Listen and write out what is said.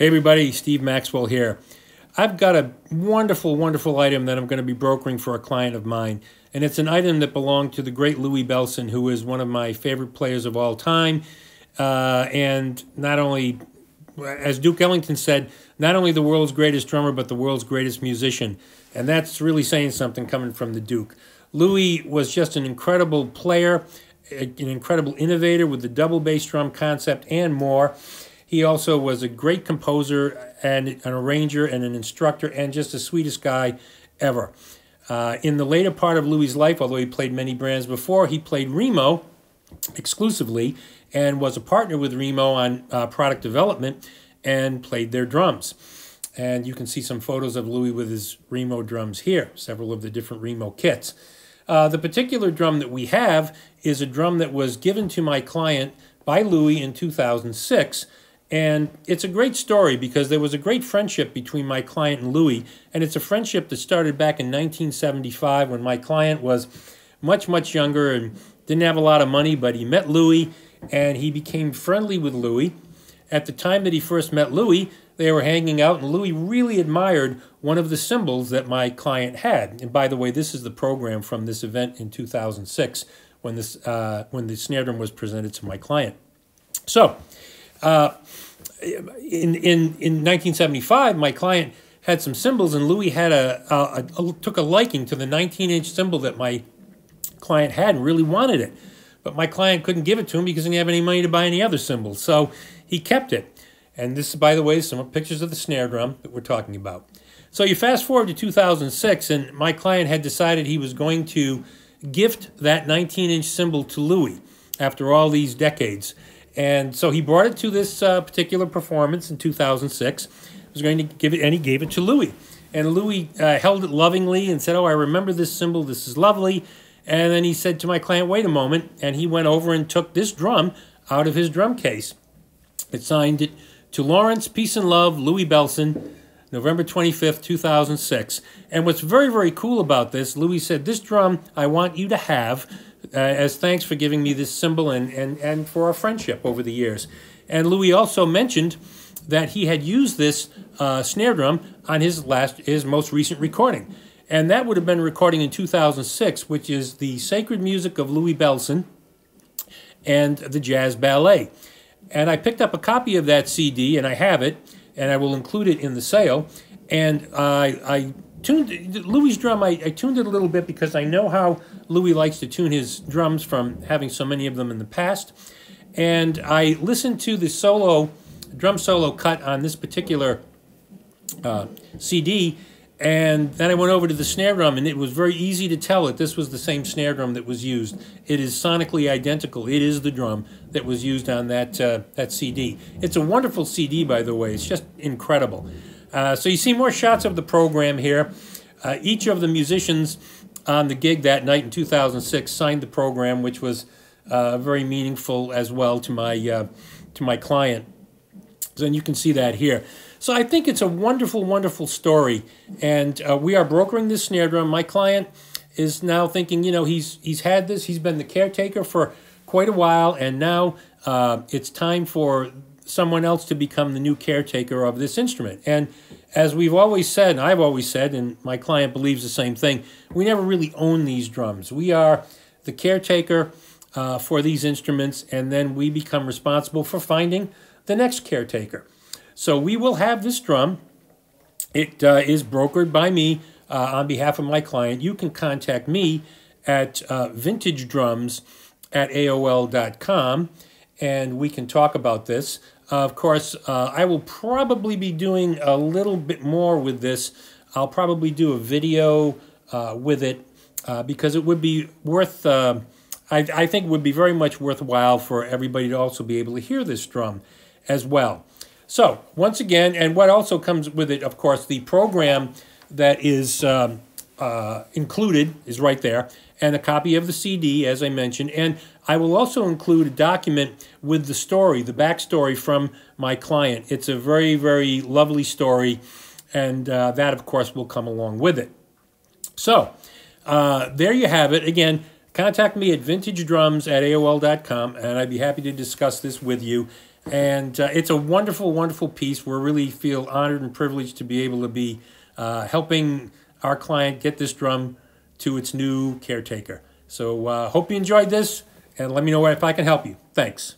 Hey everybody, Steve Maxwell here. I've got a wonderful, wonderful item that I'm going to be brokering for a client of mine. And it's an item that belonged to the great Louie Bellson, who is one of my favorite players of all time. And not only, as Duke Ellington said, not only the world's greatest drummer, but the world's greatest musician. And that's really saying something coming from the Duke. Louie was just an incredible player, an incredible innovator with the double bass drum concept and more. He also was a great composer and an arranger and an instructor and just the sweetest guy ever. In the later part of Louie's life, although he played many brands before, he played Remo exclusively and was a partner with Remo on product development and played their drums. And you can see some photos of Louie with his Remo drums here, several of the different Remo kits. The particular drum that we have is a drum that was given to my client by Louie in 2006. And it's a great story because there was a great friendship between my client and Louie, and it's a friendship that started back in 1975 when my client was much, much younger and didn't have a lot of money, but he met Louie and he became friendly with Louie. At the time that he first met Louie, they were hanging out, and Louie really admired one of the cymbals that my client had. And by the way, this is the program from this event in 2006 when the snare drum was presented to my client. So, in 1975, my client had some cymbals, and Louie had took a liking to the 19-inch cymbal that my client had and really wanted it. But my client couldn't give it to him because he didn't have any money to buy any other cymbals, so he kept it. And this is, by the way, some pictures of the snare drum that we're talking about. So you fast forward to 2006, and my client had decided he was going to gift that 19-inch cymbal to Louie after all these decades. And so he brought it to this particular performance in 2006. He was going to give it, and he gave it to Louie. And Louie held it lovingly and said, "Oh, I remember this cymbal. This is lovely." And then he said to my client, "Wait a moment." And he went over and took this drum out of his drum case. It signed it to Lawrence, Peace and Love, Louie Bellson, November 25th, 2006. And what's very, very cool about this, Louie said, "This drum I want you to have as thanks for giving me this cymbal and for our friendship over the years." And Louie also mentioned that he had used this snare drum on his most recent recording. And that would have been a recording in 2006, which is the Sacred Music of Louie Bellson and the Jazz Ballet. And I picked up a copy of that CD, and I have it, and I will include it in the sale. And I tuned Louie's drum. I tuned it a little bit because I know how Louie likes to tune his drums from having so many of them in the past. And I listened to the drum solo cut on this particular CD, and then I went over to the snare drum, and it was very easy to tell that this was the same snare drum that was used. It is sonically identical. It is the drum that was used on that CD. It's a wonderful CD, by the way. It's just incredible. So you see more shots of the program here. Each of the musicians on the gig that night in 2006 signed the program, which was very meaningful as well to my client. So, and you can see that here. So I think it's a wonderful, wonderful story. And we are brokering this snare drum. My client is now thinking, you know, he's had this. He's been the caretaker for quite a while, and now it's time for someone else to become the new caretaker of this instrument. And as we've always said, and I've always said, and my client believes the same thing, we never really own these drums. We are the caretaker for these instruments, and then we become responsible for finding the next caretaker. So we will have this drum. It is brokered by me on behalf of my client. You can contact me at vintagedrums@aol.com, and we can talk about this. Of course, I will probably be doing a little bit more with this. I'll probably do a video with it because it would be worth, I think it would be very much worthwhile for everybody to also be able to hear this drum as well. So, once again, and what also comes with it, of course, the program that is included is right there, and a copy of the CD, as I mentioned. And I will also include a document with the story, the backstory from my client. It's a very, very lovely story, and that, of course, will come along with it. So, there you have it. Again, contact me at vintagedrums@aol.com, and I'd be happy to discuss this with you. And it's a wonderful, wonderful piece. We really feel honored and privileged to be able to be helping our client get this drum to its new caretaker. So hope you enjoyed this, and let me know if I can help you. Thanks.